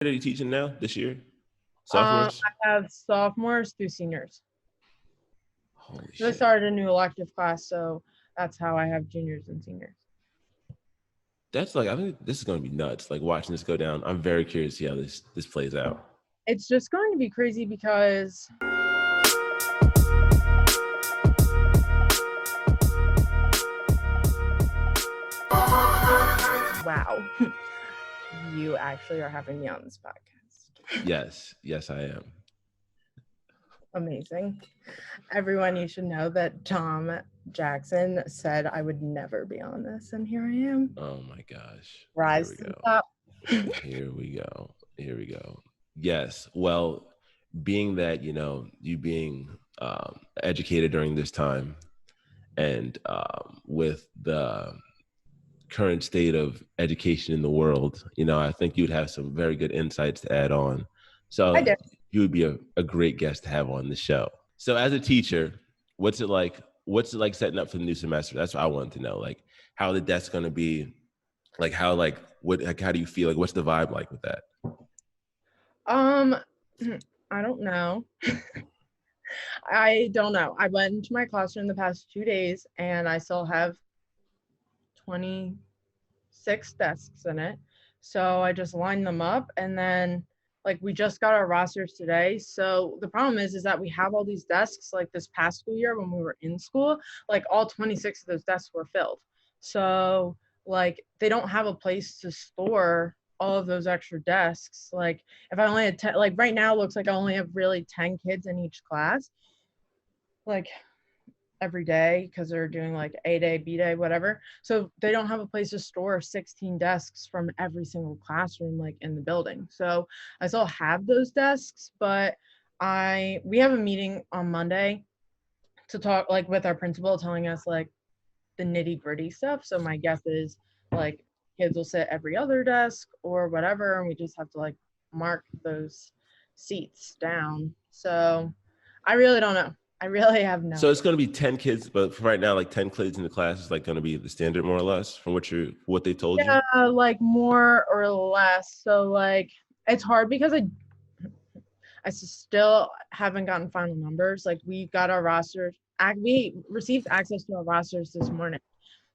Are you teaching now this year? I Sophomores? have sophomores through seniors. Holy I shit. started a new elective class, so that's how I have juniors and seniors. That's like, I think this is going to be nuts. Like watching this go down. I'm very curious to see how this plays out. It's just going to be crazy because wow, you actually are having me on this podcast. Yes, I am. Amazing. Everyone, you should know that Tom Jackson said I would never be on this, and here I am. Oh my gosh. Here Rise we to the go. top. Here we go. Here we go. Yes. Well, being that, you being educated during this time and with the current state of education in the world, I think you'd have some very good insights to add on. I So did. you would be a great guest to have on the show. So as a teacher, what's it like? What's it like setting up for the new semester? That's what I wanted to know. Like how the desk's going to be, like how, how do you feel? Like what's the vibe like with that? Um, I don't know. I don't know. I went into my classroom the past 2 days, and I still have 26 desks in it. So I just lined them up, and then like we just got our rosters today. So the problem is that we have all these desks like this past school year when we were in school, like all 26 of those desks were filled. So like they don't have a place to store all of those extra desks. Like if I only had 10, like right now it looks like I only have really 10 kids in each class. Like every day because they're doing like A day, B day, whatever. So they don't have a place to store 16 desks from every single classroom like in the building. So I still have those desks, but we have a meeting on Monday to talk like with our principal telling us like the nitty gritty stuff. So my guess is like kids will sit every other desk or whatever, and we just have to like mark those seats down. So I really don't know. I really have no So idea. it's going to be 10 kids, but for right now, like 10 kids in the class is like going to be the standard more or less from what they told you. Yeah, like more or less. So like it's hard because I still haven't gotten final numbers. Like we got our rosters. We received access to our rosters this morning.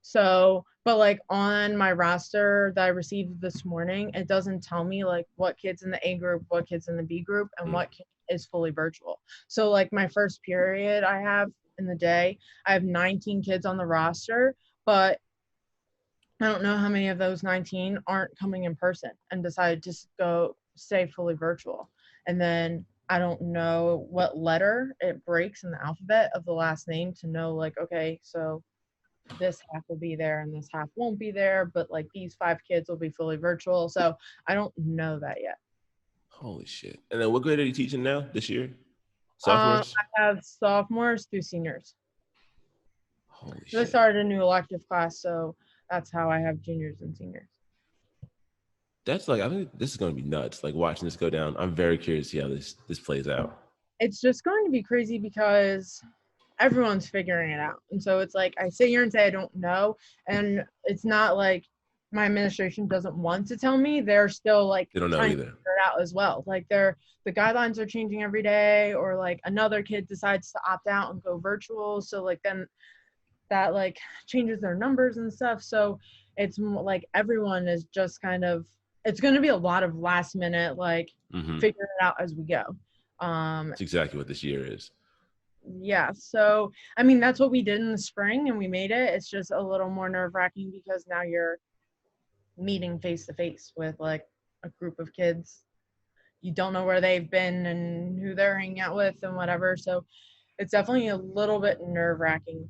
So, but like on my roster that I received this morning, it doesn't tell me like what kids in the A group, what kids in the B group, and Mm. what is fully virtual. So like my first period I have in the day, I have 19 kids on the roster, but I don't know how many of those 19 aren't coming in person and decide to go stay fully virtual. And then I don't know what letter it breaks in the alphabet of the last name to know, like, okay, so this half will be there and this half won't be there, but like these 5 kids will be fully virtual. So I don't know that yet. Holy shit. And then what grade are you teaching now this year? I Sophomores? have sophomores through seniors. Holy I shit. started a new elective class, so that's how I have juniors and seniors. That's like, I think this is going to be nuts. Like watching this go down. I'm very curious to see how this plays out. It's just going to be crazy because everyone's figuring it out. And so it's like I sit here and say I don't know. And it's not like my administration doesn't want to tell me. They're still like They don't know trying to either. figure it out as well. Like the guidelines are changing every day, or like another kid decides to opt out and go virtual. So like then that like changes their numbers and stuff. So it's like everyone is just kind of, it's going to be a lot of last minute like Mm-hmm. figuring it out as we go. That's exactly what this year is. Yeah, so I mean that's what we did in the spring and we made it. It's just a little more nerve-wracking because now you're meeting face to face with like a group of kids. You don't know where they've been and who they're hanging out with and whatever. So it's definitely a little bit nerve-wracking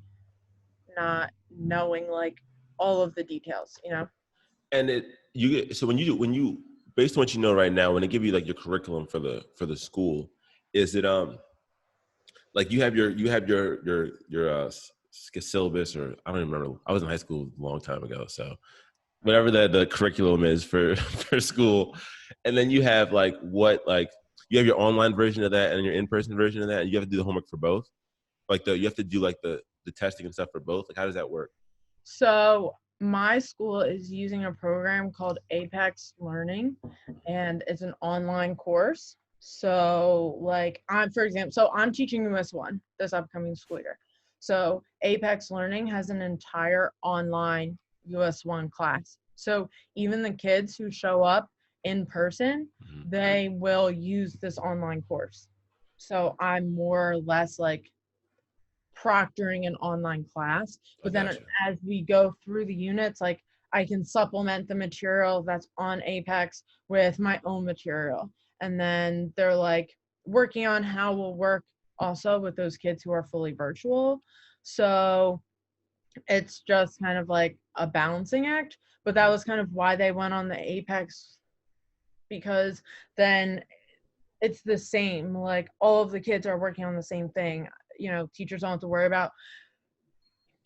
not knowing like all of the details, you know. And so when you based on what you know right now, when they give you like your curriculum for the school, is it like you have your syllabus, or I don't even remember. I was in high school a long time ago, so whatever the curriculum is for for school, and then you have like you have your online version of that and your in-person version of that, and you have to do the homework for both. Like you have to do like the testing and stuff for both. Like how does that work? So my school is using a program called Apex Learning, and it's an online course. So like for example, so I'm teaching US1 this upcoming school year. So Apex Learning has an entire online US1 class. So even the kids who show up in person, they will use this online course. So I'm more or less like proctoring an online class, I but then got you. as we go through the units, like I can supplement the material that's on Apex with my own material. And then they're like working on how we'll work also with those kids who are fully virtual. So it's just kind of like a balancing act. But that was kind of why they went on the Apex, because then it's the same. Like all of the kids are working on the same thing. Teachers don't have to worry about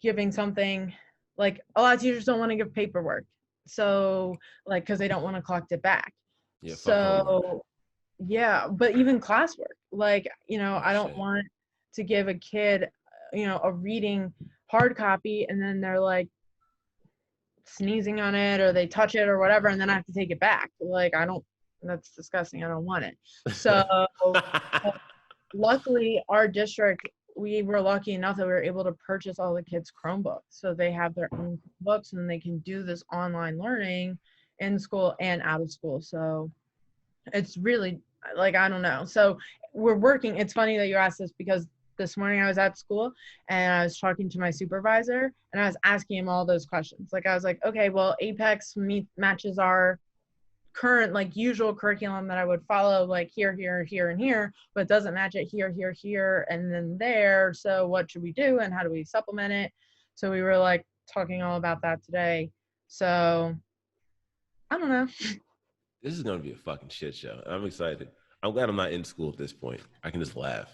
giving something. Like a lot of teachers don't want to give paperwork, so like because they don't want to collect it back. Yeah, fuck homework. So yeah, but even classwork, like Oh I don't shit. want to give a kid a reading hard copy and then they're like sneezing on it or they touch it or whatever and then I have to take it back. Like I don't, that's disgusting, I don't want it. So luckily our district, we were lucky enough that we were able to purchase all the kids Chromebooks, so they have their own books and they can do this online learning in school and out of school. So it's really like, I don't know. So we're working. It's funny that you asked this because this morning I was at school and I was talking to my supervisor and I was asking him all those questions. Like I was like, okay, well, Apex matches our current like usual curriculum that I would follow, like here, here, here, and here, but it doesn't match it here, here, here, and then there. So what should we do and how do we supplement it? So we were like talking all about that today. So I don't know. This is gonna be a fucking shit show. I'm excited. I'm glad I'm not in school at this point. I can just laugh.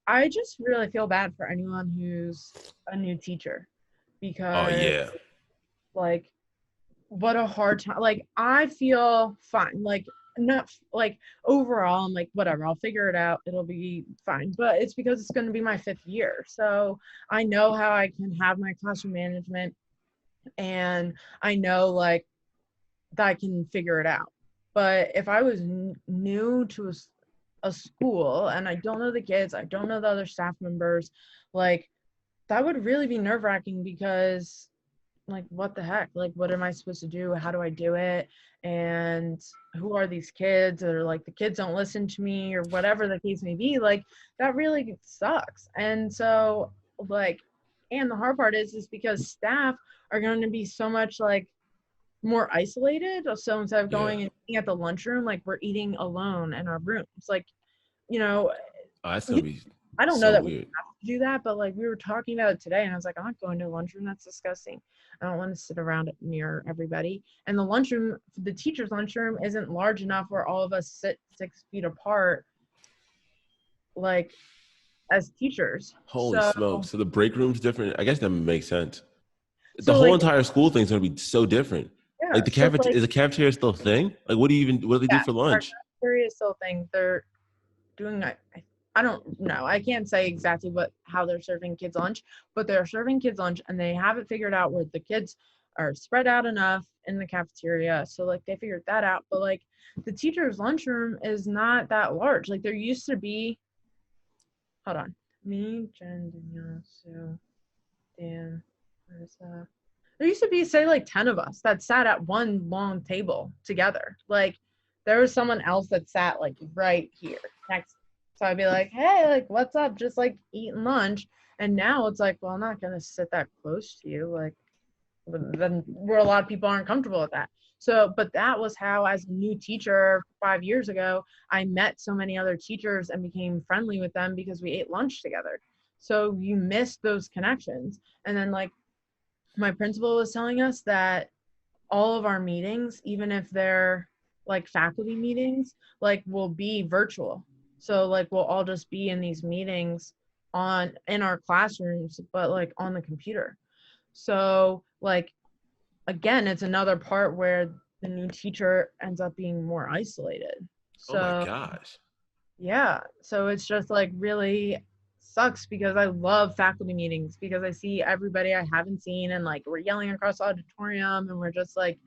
I just really feel bad for anyone who's a new teacher Oh because yeah. like what a hard time. Like I feel fine. Like not like overall I'm like whatever, I'll figure it out. It'll be fine. But it's because it's going to be my 5th year. So I know how I can have my classroom management and I know like that I can figure it out. But if I was new to a school and I don't know the kids, I don't know the other staff members, like that would really be nerve-wracking because like what the heck, like what am I supposed to do, how do I do it, and who are these kids, or like the kids don't listen to me or whatever the case may be. Like that really sucks. And so like, and the hard part is because staff are going to be so much like more isolated. So instead of Yeah. going and eating at the lunchroom, like we're eating alone in our rooms. Like, you know, Oh, that's gonna be I don't know so that we weird. have to do that, but like we were talking about it today and I was like, I'm not going to the lunchroom. That's disgusting. I don't want to sit around near everybody. And the lunchroom, the teacher's lunchroom isn't large enough where all of us sit 6 feet apart, like as teachers. Holy So, smoke. So the break room's different. I guess that makes sense. The so whole like, entire school thing's gonna be so different. yeah. Like the So cafeteria like, is the cafeteria still a thing? Like what do they do yeah, for our lunch? cafeteria still thing. They're doing I don't know. I can't say exactly how they're serving kids lunch, but they're serving kids lunch and they have it figured out where the kids are spread out enough in the cafeteria. So like they figured that out. But like the teacher's lunchroom is not that large. Like there used to be, hold on. Me, Jen, Danielle, Sue, Dan, Marissa. There used to be say like 10 of us that sat at one long table together. Like there was someone else that sat like right here next. So I'd be like, hey, like what's up? Just like eating lunch. And now it's like, well, I'm not gonna sit that close to you. Like then where a lot of people aren't comfortable with that. So, but that was how, as a new teacher 5 years ago, I met so many other teachers and became friendly with them because we ate lunch together. So you miss those connections. And then like my principal was telling us that all of our meetings, even if they're like faculty meetings, like will be virtual. So like we'll all just be in these meetings in our classrooms, but like on the computer. So like again, it's another part where the new teacher ends up being more isolated. Oh my So gosh. yeah, so it's just like really sucks because I love faculty meetings because I see everybody I haven't seen and like we're yelling across the auditorium and we're just like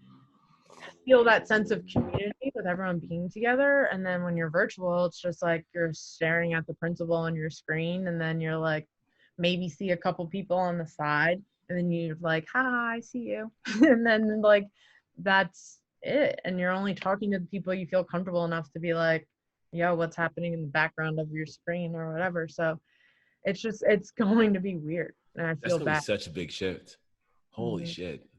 feel that sense of community with everyone being together. And then when you're virtual, it's just like you're staring at the principal on your screen and then you're like maybe see a couple people on the side and then you're like, hi, I see you. And then like that's it. And you're only talking to the people you feel comfortable enough to be like, yo, what's happening in the background of your screen or whatever. So it's going to be weird. And I That's feel gonna be bad. such a big shift. Holy Mm-hmm. shit.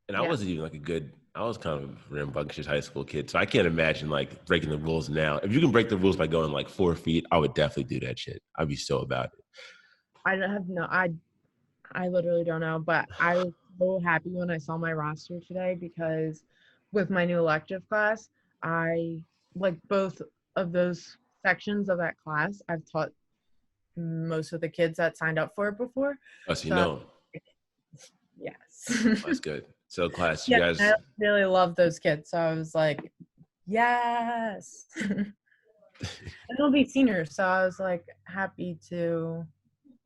And I Yeah. wasn't even like I was kind of a rambunctious high school kid. So I can't imagine like breaking the rules now. If you can break the rules by going like 4 feet, I would definitely do that shit. I'd be so about it. I don't have no I literally don't know, but I was so happy when I saw my roster today because with my new elective class, I like both of those sections of that class. I've taught most of the kids that signed up for it before. Oh, so you So know, yes. that's good. So class, you Yeah, I guys, really love those kids. So I was like, yes. And they'll be seniors. So I was like happy to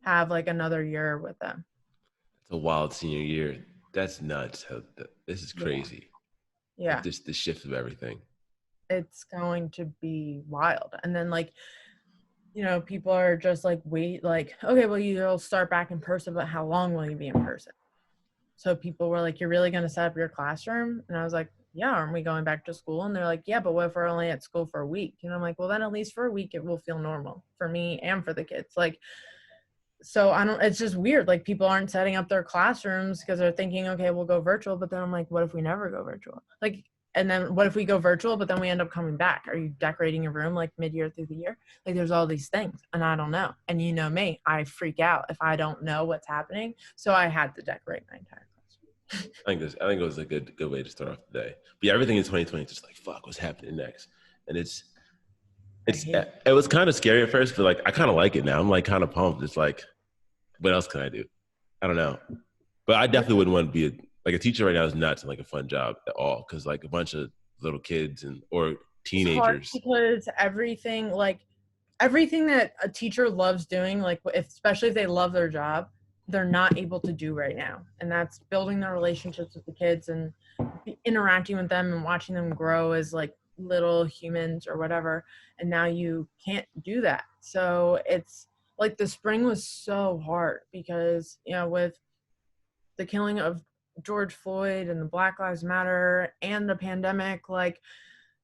have like another year with them. it's a wild senior year. That's nuts. This is Yeah. crazy. Like Yeah. just the shift of everything. It's going to be wild. And then like, people are just like, wait, like, okay, well, you'll start back in person, but how long will you be in person? So people were like, you're really going to set up your classroom? And I was like, yeah, aren't we going back to school? And they're like, yeah, but what if we're only at school for a week? And I'm like, well, then at least for a week, it will feel normal for me and for the kids. Like, so it's just weird. Like people aren't setting up their classrooms because they're thinking, okay, we'll go virtual. But then I'm like, what if we never go virtual? Like, and then what if we go virtual, but then we end up coming back? Are you decorating your room like mid-year through the year? Like there's all these things and I don't know. And you know me, I freak out if I don't know what's happening. So I had to decorate my entire classroom. I think it was a good way to start off the day. But yeah, everything in 2020 is just like fuck, what's happening next? And I hate it. it was kind of scary at first, but like I kind of like it now. I'm like kind of pumped. It's like, what else can I do? I don't know. But I definitely wouldn't want to be like a teacher right now is not like a fun job at all because like a bunch of little kids or It's hard teenagers. because everything that a teacher loves doing, like especially if they love their job, they're not able to do right now. And that's building their relationships with the kids and interacting with them and watching them grow as like little humans or whatever. And now you can't do that. So it's like the spring was so hard because, with the killing of George Floyd and the Black Lives Matter and the pandemic, like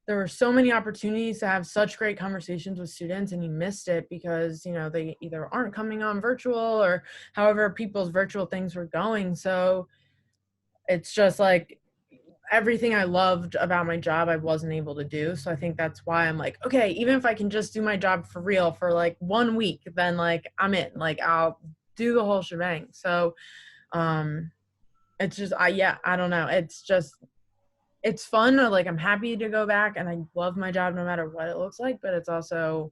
there were so many opportunities to have such great conversations with students and you missed it because they either aren't coming on virtual or however people's virtual things were going. So it's just like everything I loved about my job I wasn't able to do. So I think that's why I'm like, okay, even if I can just do my job for real for like 1 week, then like I'm in, like I'll do the whole shebang. So it's just I don't know, it's fun. Like I'm happy to go back and I love my job no matter what it looks like, but it's also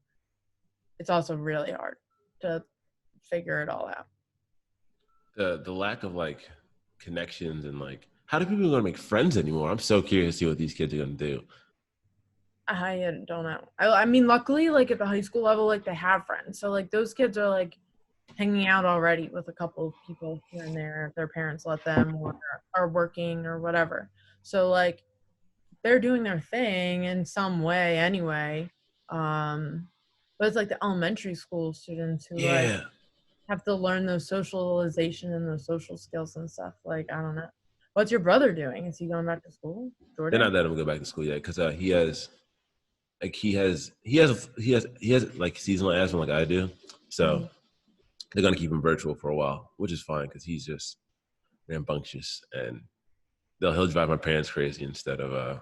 really hard to figure it all out. The lack of like connections and like how do people gonna make friends anymore? I'm so curious to see what these kids are gonna do. I don't know. I mean, luckily, like at the high school level, like they have friends. So like those kids are like hanging out already with a couple of people here and there if their parents let them or are working or whatever. So like they're doing their thing in some way anyway. But it's like the elementary school students who like Yeah, have to learn those socialization and those social skills and stuff. Like, I don't know. What's your brother doing? Is he going back to school? they're not Jordan? letting him go back to school yet because he has like seasonal asthma like I do, so Mm-hmm. they're gonna keep him virtual for a while, which is fine because he's just rambunctious and he'll drive my parents crazy instead of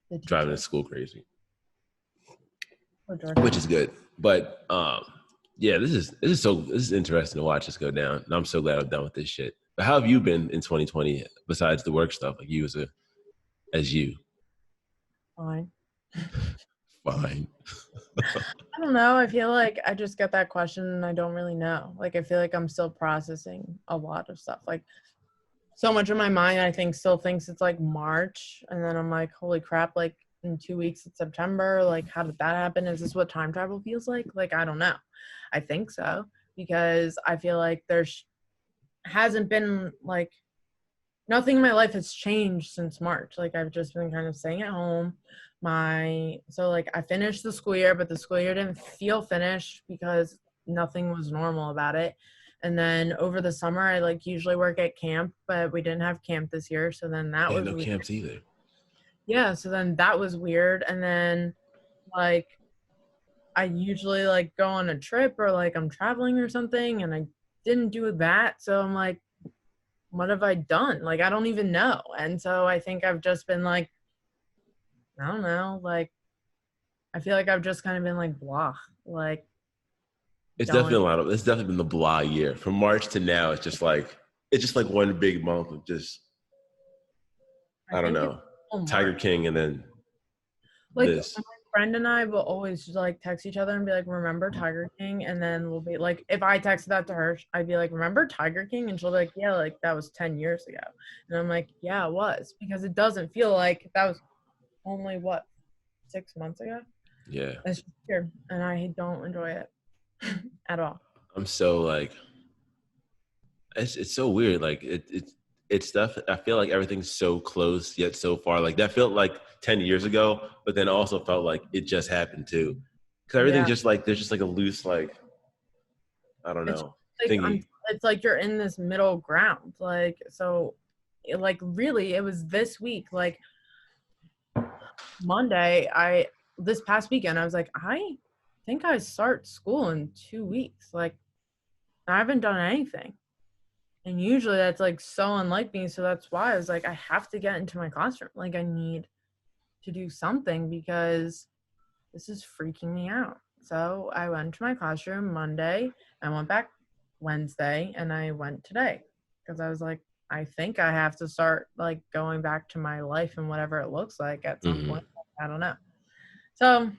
The driving teacher. to school crazy, Oh, Jordan. which is good. But yeah, this is interesting to watch this go down, and I'm so glad I'm done with this shit. But how have you been in 2020 besides the work stuff? Like you as you Fine. fine. I don't know. I feel like I just get that question and I don't really know. Like, I feel like I'm still processing a lot of stuff. Like, so much of my mind, I think, still thinks it's like March. And then I'm like, holy crap, like, in 2 weeks in September. Like, how did that happen? Is this what time travel feels like? Like, I don't know. I think so, because I feel like there's hasn't been like nothing in my life has changed since March. Like, I've just been kind of staying at home. Like, I finished the school year, but the school year didn't feel finished because nothing was normal about it. And then over the summer, I like usually work at camp, but we didn't have camp this year. So then that Yeah, was no weird. camps either. Yeah. So then that was weird. And then like I usually like go on a trip or like I'm traveling or something and I didn't do that. So I'm like, what have I done? Like, I don't even know. And so I think I've just been like, I don't know, like, I feel like I've just kind of been like, blah, like, don't. It's definitely been the blah year. From March to now, it's just like one big month of just, I I don't think it's know, so Tiger March. King and then Like, this. my friend and I will always like text each other and be like, remember Tiger King? And then we'll be like, if I texted that to her, I'd be like, remember Tiger King? And she'll be like, yeah, like that was 10 years ago. And I'm like, yeah, it was. Because it doesn't feel like that was only what, 6 months ago? Yeah. It's just weird. And I don't enjoy it at all. I'm so like, it's so weird. Like it's stuff. I feel like everything's so close yet so far. Like that felt like 10 years ago, but then also felt like it just happened too. Because everything's Yeah. just like there's just like a loose like I don't It's know like thingy. it's like you're in this middle ground. Like so like really it was this week, like Monday, this past weekend, I was like, I think I start school in 2 weeks. Like I haven't done anything. And usually that's like so unlike me. So that's why I was like, I have to get into my classroom. Like I need to do something because this is freaking me out. So I went to my classroom Monday, I went back Wednesday, and I went today because I was like, I think I have to start like going back to my life and whatever it looks like at some Mm-hmm. point. I don't know. So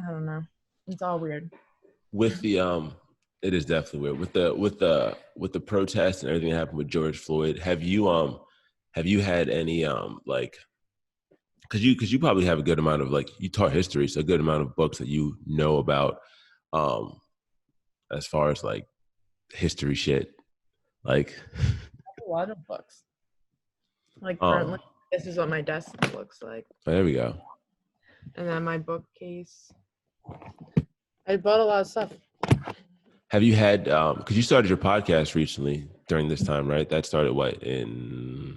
I don't know. It's all weird. With the it is definitely weird with the protests and everything that happened with George Floyd. Have you had any like because you probably have a good amount of like you taught history, so a good amount of books that you know about um as far as like history shit. Like A lot of books. Like um currently, this is what my desk looks like, there we go. and then my bookcase. I bought a lot of stuff. Have you had because you started your podcast recently during this time, right? That started what in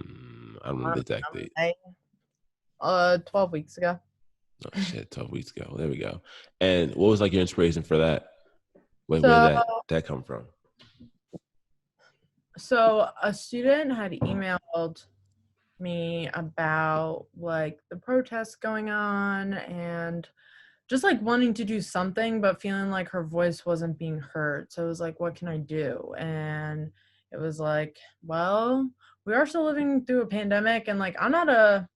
I don't remember the exact date. 12 weeks ago. Oh shit, 12 weeks ago. There we go. And what was like your inspiration for that? Where So, did that come from? so a student had emailed me about like the protests going on and just like wanting to do something but feeling like her voice wasn't being heard. So it was like, what can I do? And it was like, well, we are still living through a pandemic and like I'm not a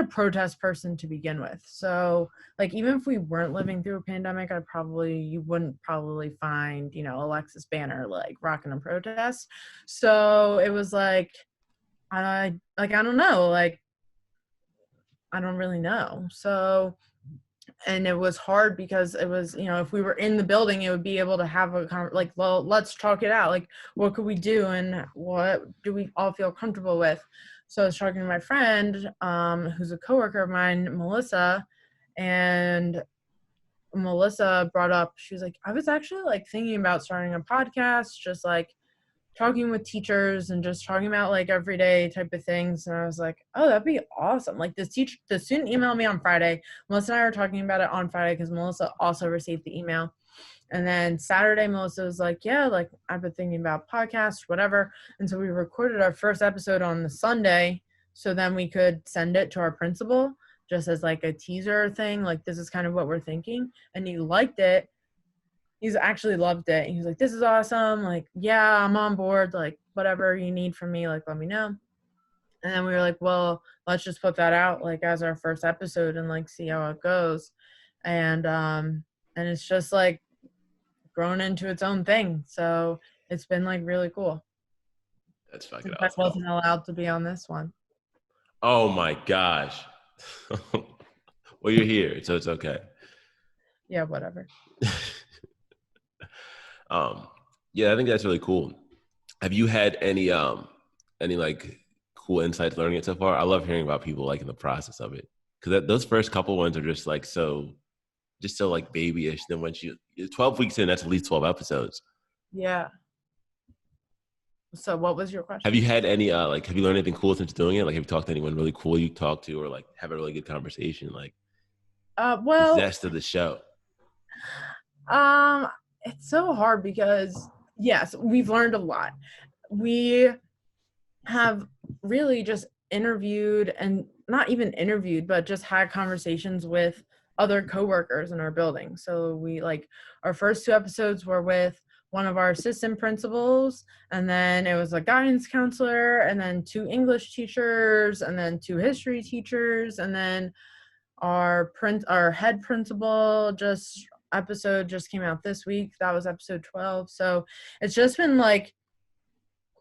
protest person to begin with. So like even if we weren't living through a pandemic, you wouldn't probably find, Alexis Banner like rocking a protest. So it was like I don't know, like I don't really know. So and it was hard because it was, if we were in the building, it would be able to have like, well, let's talk it out. Like, what could we do and what do we all feel comfortable with? So I was talking to my friend, who's a coworker of mine, Melissa, and Melissa brought up, she was like, I was actually like thinking about starting a podcast, just like talking with teachers and just talking about like everyday type of things. And I was like, oh, that'd be awesome. Like the student emailed me on Friday. Melissa and I were talking about it on Friday because Melissa also received the email. And then Saturday, Melissa was like, yeah, like I've been thinking about podcasts, whatever. And so we recorded our first episode on the Sunday. So then we could send it to our principal just as like a teaser thing. Like, this is kind of what we're thinking. And he liked it. He's actually loved it. He was like, this is awesome. Like, yeah, I'm on board. Like, whatever you need from me, like, let me know. And then we were like, well, let's just put that out like as our first episode and like see how it goes. And it's just like grown into its own thing. So it's been like really cool. That's fucking Since I awesome. wasn't allowed to be on this one. Oh my gosh. Well, you're here, so it's okay. Yeah, whatever. um, yeah, I think that's really cool. Have you had any like cool insights learning it so far? I love hearing about people like in the process of it because those first couple ones are just like just so like babyish. Then once you 12 weeks in, that's at least 12 episodes. Yeah. So what was your Have you question? had any like have you learned anything cool since doing it? Like have you talked to anyone really cool you talked to or like have a really good conversation? Like the Well, zest of the show. um, it's so hard because yes, we've learned a lot. We have really just interviewed and not even interviewed, but just had conversations with other coworkers in our building. So we like our first two episodes were with one of our assistant principals, and then it was a guidance counselor, and then two English teachers, and then two history teachers, and then our head principal just episode just came out this week. That was episode 12. So it's just been like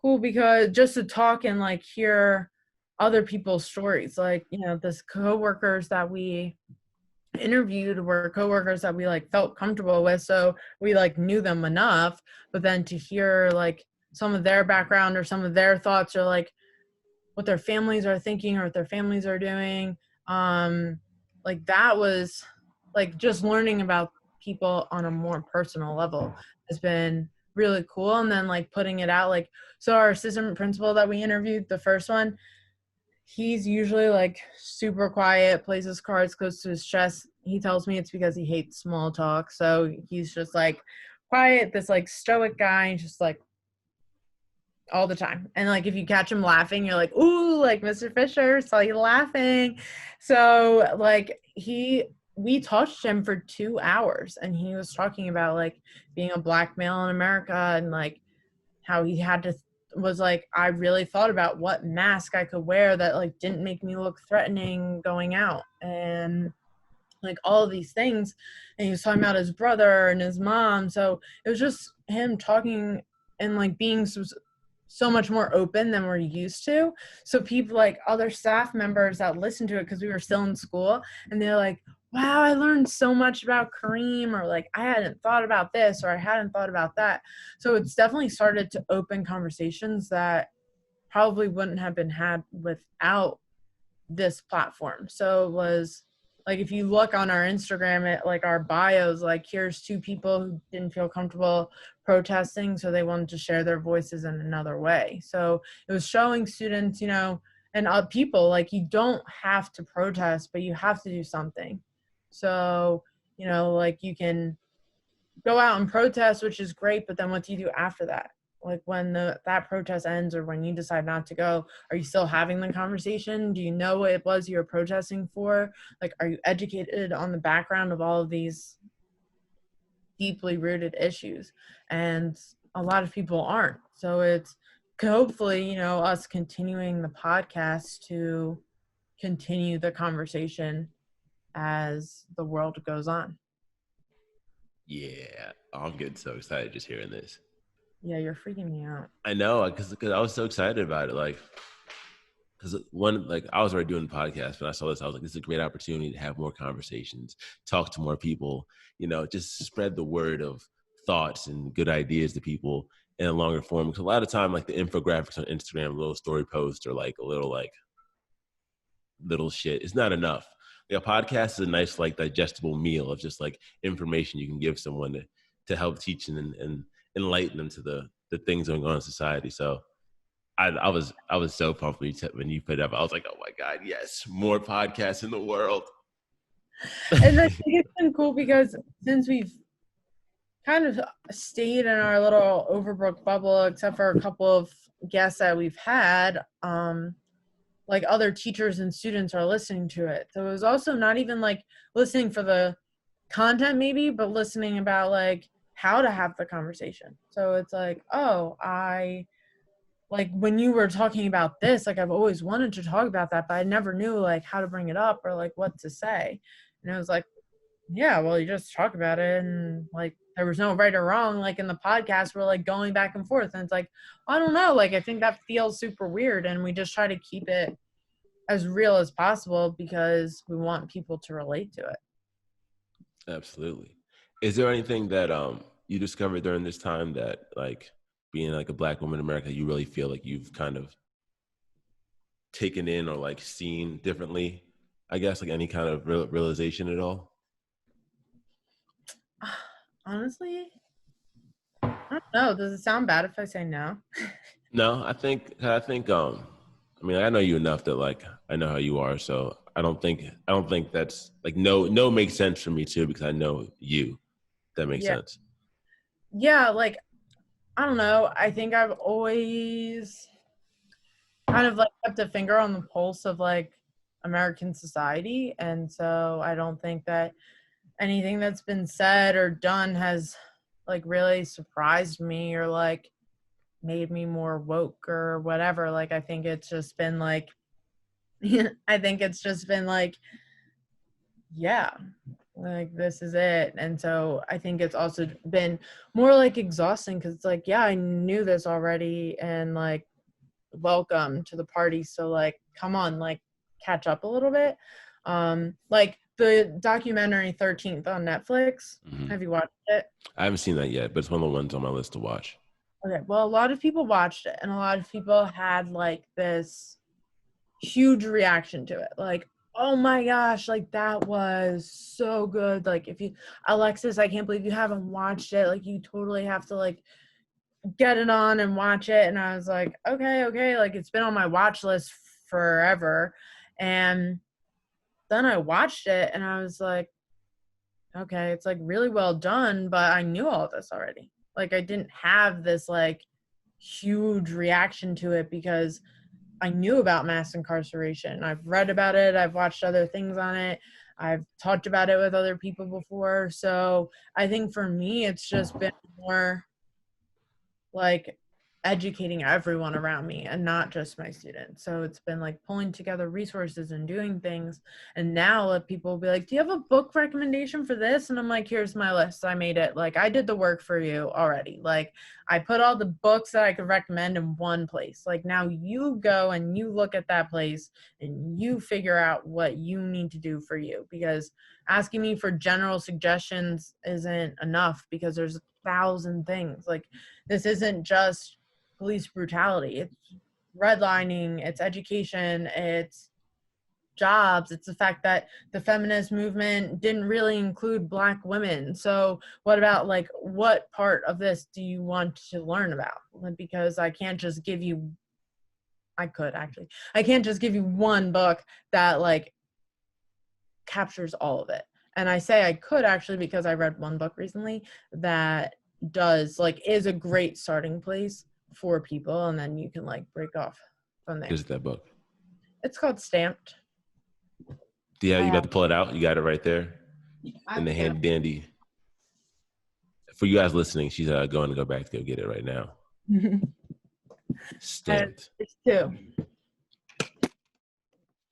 cool because just to talk and like hear other people's stories, like this coworkers that we interviewed were coworkers that we like felt comfortable with, so we like knew them enough. But then to hear like some of their background or some of their thoughts or like what their families are thinking or what their families are doing, um like that was like just learning about people on a more personal level has been really cool. And then like putting it out, like, so our assistant principal that we interviewed, the first one, he's usually like super quiet, plays his cards close to his chest. He tells me it's because he hates small talk, so he's just like quiet, this like stoic guy, and just like all the time. And like if you catch him laughing, you're like, ooh, like Mr. Fisher saw you laughing. So like we touched him for 2 hours, and he was talking about like being a black male in America, and like how he had to was like, I really thought about what mask I could wear that like didn't make me look threatening going out, and like all of these things. And he was talking about his brother and his mom. So it was just him talking and like being so much more open than we're used to. So people, like other staff members that listened to it because we were still in school, and they're like, wow, I learned so much about Kareem, or like I hadn't thought about this, or I hadn't thought about that. So it's definitely started to open conversations that probably wouldn't have been had without this platform. So it was like, if you look on our Instagram at like our bios, like here's two people who didn't feel comfortable protesting, so they wanted to share their voices in another way. So it was showing students, and people, like, you don't have to protest, but you have to do something. So like you can go out and protest, which is great, but then what do you do after that? Like when that protest ends, or when you decide not to go, are you still having the conversation? Do you know what it was you were protesting for? Like, are you educated on the background of all of these deeply rooted issues? And a lot of people aren't. So it's hopefully, us continuing the podcast to continue the conversation as the world goes on. Yeah, I'm getting so excited just hearing this. Yeah, you're freaking me out. I know because I was so excited about it. Like, because one, like I was already doing the podcast, but I saw this, I was like, this is a great opportunity to have more conversations, talk to more people, just spread the word of thoughts and good ideas to people in a longer form. Because a lot of time, like the infographics on Instagram, little story posts, or like a little like little shit, it's not enough. Like a podcast is a nice like digestible meal of just like information you can give someone to help teach and enlighten them to the things going on in society. So I was so pumped when you put it up. I was like, oh my God, yes, more podcasts in the world. And I think it's been cool because since we've kind of stayed in our little Overbrook bubble, except for a couple of guests that we've had, like other teachers and students are listening to it. So it was also not even like listening for the content maybe, but listening about like how to have the conversation. So it's like, oh, I like when you were talking about this, like I've always wanted to talk about that, but I never knew like how to bring it up or like what to say. And it was like, yeah, well, you just talk about it, and like there was no right or wrong. Like in the podcast, we're like going back and forth, and it's like, I don't know, like I think that feels super weird, and we just try to keep it as real as possible because we want people to relate to it. Absolutely. Is there anything that you discovered during this time that, like, being like a Black woman in America, you really feel like you've kind of taken in or like seen differently? I guess like any kind of realization at all? Honestly, I don't know. Does it sound bad if I say no? No, I mean, I know you enough that like I know how you are, so I don't think that's like no makes sense for me too because I know you. That makes Yeah. sense. Yeah, like I don't know. I think I've always kind of like kept a finger on the pulse of like American society. And so I don't think that anything that's been said or done has like really surprised me or like made me more woke or whatever. Like I think it's just been like I think it's just been like, yeah, like this is it. And so I think it's also been more like exhausting because it's like, yeah, I knew this already and like welcome to the party. So like come on, like catch up a little bit. Like the documentary 13th on Netflix. Hmm. Have you watched it? I haven't seen that yet, but it's one of the ones on my list to watch. Okay. Well, a lot of people watched it and a lot of people had like this huge reaction to it. Like, oh my gosh, like that was so good. Like if you Alexis, I can't believe you haven't watched it. Like you totally have to like get it on and watch it. And I was like, okay, like it's been on my watch list forever. And then I watched it and I was like, okay, it's like really well done, but I knew all this already. Like I didn't have this like huge reaction to it because I knew about mass incarceration. I've read about it, I've watched other things on it, I've talked about it with other people before. So I think for me it's just been more like educating everyone around me and not just my students. So it's been like pulling together resources and doing things. And now people will be like, do you have a book recommendation for this? And I'm like, here's my list. I made it. Like I did the work for you already. Like I put all the books that I could recommend in one place. Like now you go and you look at that place and you figure out what you need to do for you, because asking me for general suggestions isn't enough because there's 1,000 things. Like this isn't just police brutality. It's redlining, it's education, it's jobs, it's the fact that the feminist movement didn't really include Black women. So what about like what part of this do you want to learn about? Because I can't just give you I can't just give you one book that like captures all of it. And I say I could actually because I read one book recently that does like is a great starting place for people, and then you can like break off from there. Is that book? It's called Stamped. Yeah, I you have, about to pull it out? You got it right there I in have the to get handy dandy. For you guys listening, she's going to go back to go get it right now. it. Stamped. It's two.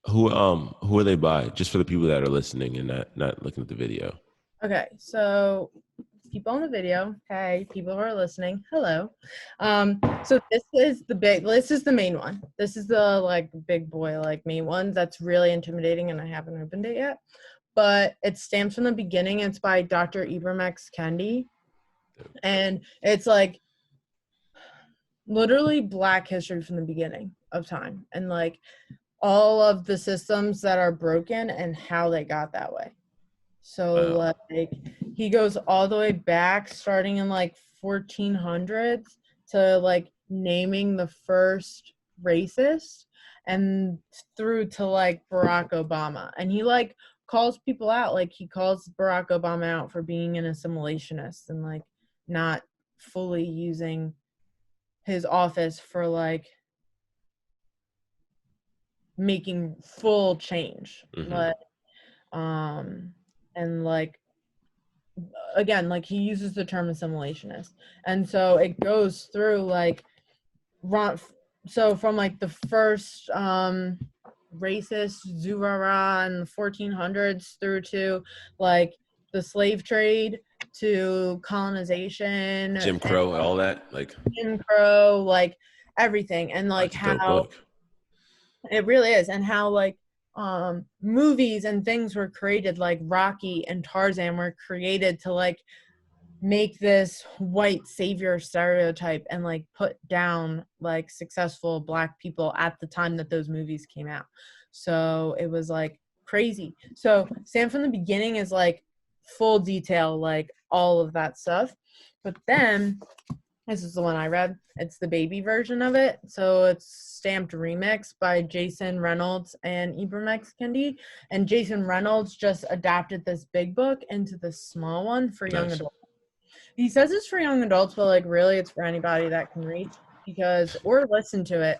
Who are they by? Just for the people that are listening and not looking at the video. Okay, so people on the video, hey, people who are listening, hello. So this is the main one. This is the like big boy, like main one that's really intimidating, and I haven't opened it yet. But it's Stamped from the Beginning. It's by Dr. Ibram X. Kendi. And it's like literally Black history from the beginning of time. And like all of the systems that are broken and how they got that way. So Wow. like he goes all the way back starting in like 1400s to like naming the first racist and through to like Barack Obama. And he like calls people out, like he calls Barack Obama out for being an assimilationist and like not fully using his office for like making full change. Mm-hmm. Like and like again, like he uses the term assimilationist, and so it goes through like so from like the first racist Zurara in the 1400s through to like the slave trade to colonization Jim and Crow, all that. Like Jim Crow, like everything, and like that's a dope how book. It really is. And how like movies and things were created, like Rocky and Tarzan were created to like make this white savior stereotype and like put down like successful black people at the time that those movies came out. So it was like crazy. So Sam from the beginning is like full detail, like all of that stuff. But then this is the one I read. It's the baby version of it. So it's stamped remix by Jason Reynolds and Ibram X. Kendi. And Jason Reynolds just adapted this big book into this small one for young Nice. adults. He says it's for young adults, but like really it's for anybody that can read because or listen to it.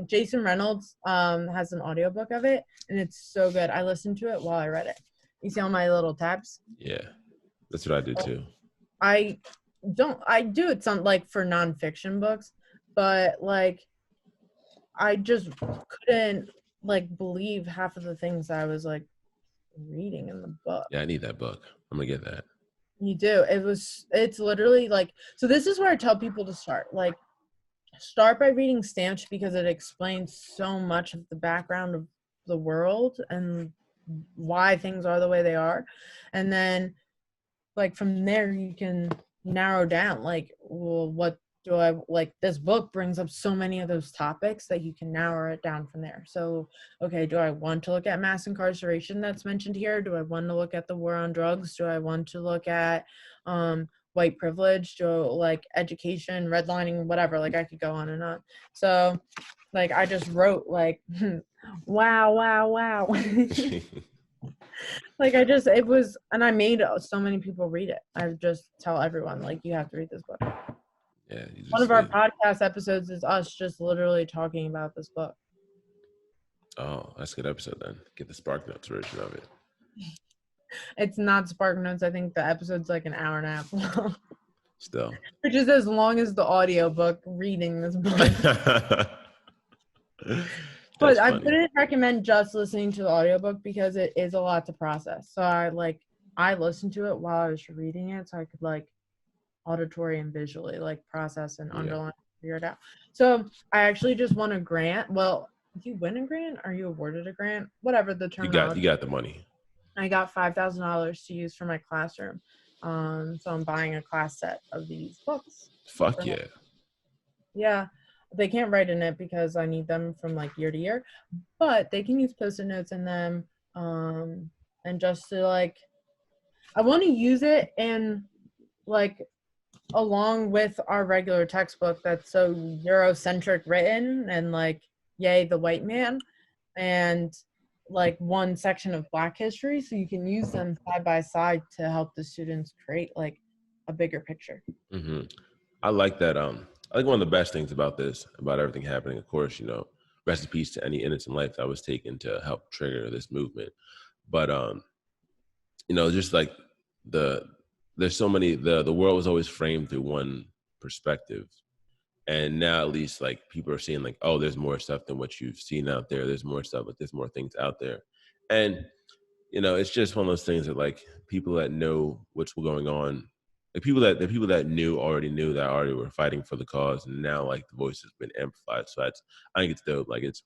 Jason Reynolds has an audiobook of it and it's so good. I listened to it while I read it. You see all my little tabs? Yeah, that's what I do too. I I do it some like for nonfiction books, but like I just couldn't like believe half of the things I was like reading in the book. Yeah, I need that book. I'm gonna get that. You do. It's literally like, so this is where I tell people to start. Like, start by reading Stamped because it explains so much of the background of the world and why things are the way they are. And then, like, from there, you can narrow down, like, well, what do I like? This book brings up so many of those topics that you can narrow it down from there. So, okay, do I want to look at mass incarceration that's mentioned here? Do I want to look at the war on drugs? Do I want to look at white privilege? Do I, like education, redlining, whatever? Like I could go on and on. So, like I just wrote like, wow, wow, wow. Like I just it was and I made so many people read it. I just tell everyone like you have to read this book. Yeah, you One just of our podcast episodes is us just literally talking about this book. oh, that's a good episode then. Get the Spark Notes version of it. It's not Spark Notes. I think the episode's like an hour and a half long. Still. Which is as long as the audio book reading this book. That's But I funny. wouldn't recommend just listening to the audiobook because it is a lot to process. So I listened to it while I was reading it so I could like auditory and visually like process and Yeah. underline figure it out. So I actually just won a grant. Well, do you win a grant? Are you awarded a grant? Whatever the terminology. You got the money. I got $5,000 to use for my classroom. So I'm buying a class set of these books. Fuck yeah. Yeah. They can't write in it because I need them from like year to year, but they can use post-it notes in them. And just to like, I want to use it in like along with our regular textbook that's so Eurocentric written and like, yay, the white man, and like one section of Black history. So you can use them side by side to help the students create like a bigger picture. Mm-hmm. I like that. I think one of the best things about this, about everything happening, of course, rest in peace to any innocent life that was taken to help trigger this movement. But just like there's so many the world was always framed through one perspective. And now at least like people are seeing like, oh, there's more stuff than what you've seen out there. There's more stuff, but there's more things out there. And it's just one of those things that like people that know what's going on, like the people that already knew that already were fighting for the cause, and now like the voice has been amplified. So I think it's dope. Like it's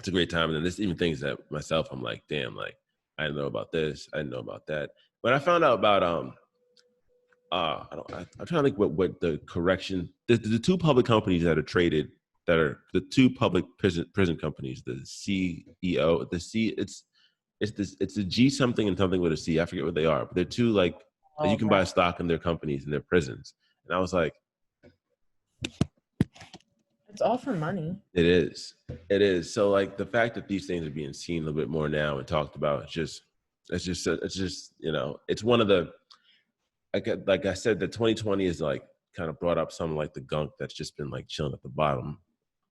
a great time. And then there's even things that myself I'm like, damn, like I didn't know about this, I didn't know about that. But I found out about I'm trying to think what the correction the two public companies that are traded that are the two public prison companies, the CEO, the C it's a G something and something with a C. I forget what they are, but they're two like you can Okay. buy stock in their companies and their prisons. And I was like, It's all for money. it is. It is. So like the fact that these things are being seen a little bit more now and talked about, it's just it's one of the like I said, the 2020 is like kind of brought up some like the gunk that's just been like chilling at the bottom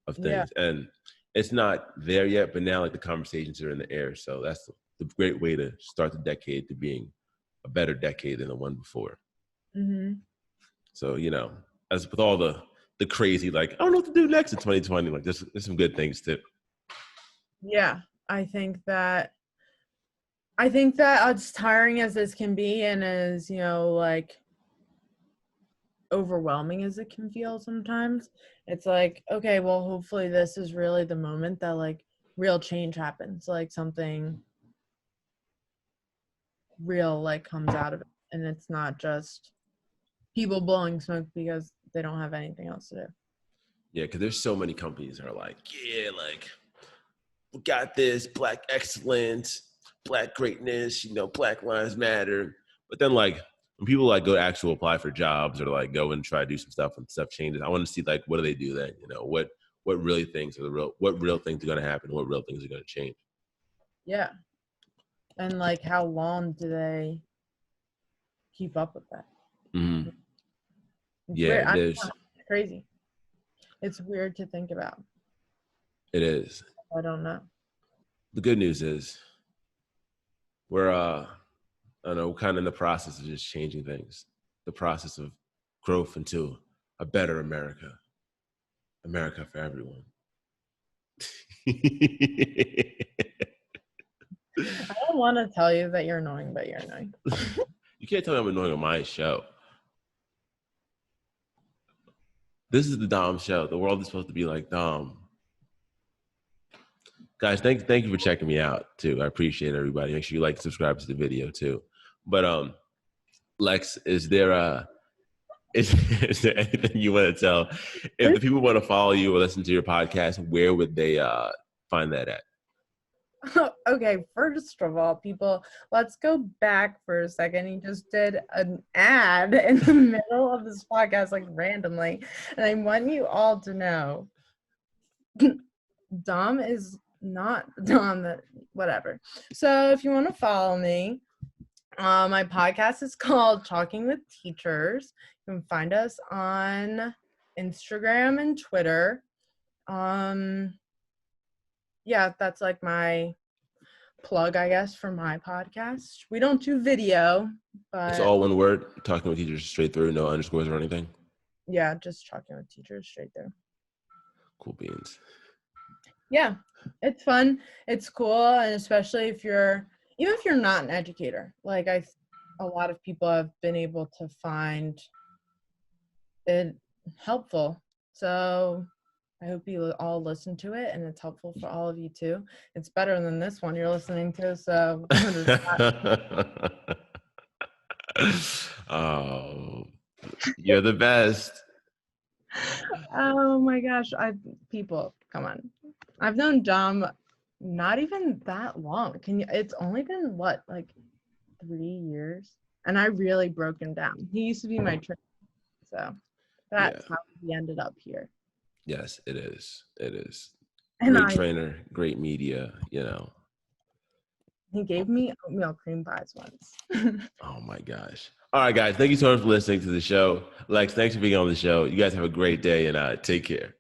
of Yeah. things. And it's not there yet, but now like the conversations are in the air. So that's the great way to start the decade to being a better decade than the one before. Mm-hmm. So, as with all the crazy, like, I don't know what to do next in 2020, like there's some good things too. Yeah. I think that as tiring as this can be and as, like overwhelming as it can feel sometimes, it's like, okay, well, hopefully this is really the moment that like real change happens, like something real like comes out of it, and it's not just people blowing smoke because they don't have anything else to do. Yeah, because there's so many companies that are like, yeah, like we got this Black excellence, Black greatness, Black lives matter. But then like when people like go actually apply for jobs or like go and try to do some stuff and stuff changes, I want to see like what do they do then? What really things are what real things are going to happen? What real things are going to change? Yeah. And like how long do they keep up with that? Mm-hmm. It's Yeah, weird. there's It's crazy. It's weird to think about. it is. I don't know. The good news is we're I don't know, kind of in the process of just changing things. The process of growth into a better America. America for everyone. I don't want to tell you that you're annoying, but you're annoying. You can't tell me I'm annoying on my show. This is the Dom show. The world is supposed to be like Dom. Guys, thank you for checking me out too. I appreciate everybody. Make sure you like and subscribe to the video too. But Lex, is there is there anything you want to tell? If the people want to follow you or listen to your podcast, where would they find that at? Okay, first of all, people, let's go back for a second. He just did an ad in the middle of this podcast, like randomly. And I want you all to know Dom is not Dom, that whatever. So if you want to follow me, my podcast is called Talking with Teachers. You can find us on Instagram and Twitter. Yeah, that's like my plug, I guess, for my podcast. We don't do video, but It's all one word. Talking with Teachers straight through, no underscores or anything. yeah, just Talking with Teachers straight through. Cool beans. Yeah, it's fun. It's cool, and especially if you're not an educator, like a lot of people have been able to find it helpful. So I hope you all listen to it, and it's helpful for all of you too. It's better than this one you're listening to. So Oh, you're the best. oh my gosh, people, come on. I've known Dom not even that long. It's only been what, like 3 years? And I really broke him down. He used to be my trainer. So that's how we ended up here. Yes, it is. It is. And Great trainer, great media, He gave me oatmeal cream pies once. Oh my gosh. All right, guys. Thank you so much for listening to the show. Lex, thanks for being on the show. You guys have a great day and take care.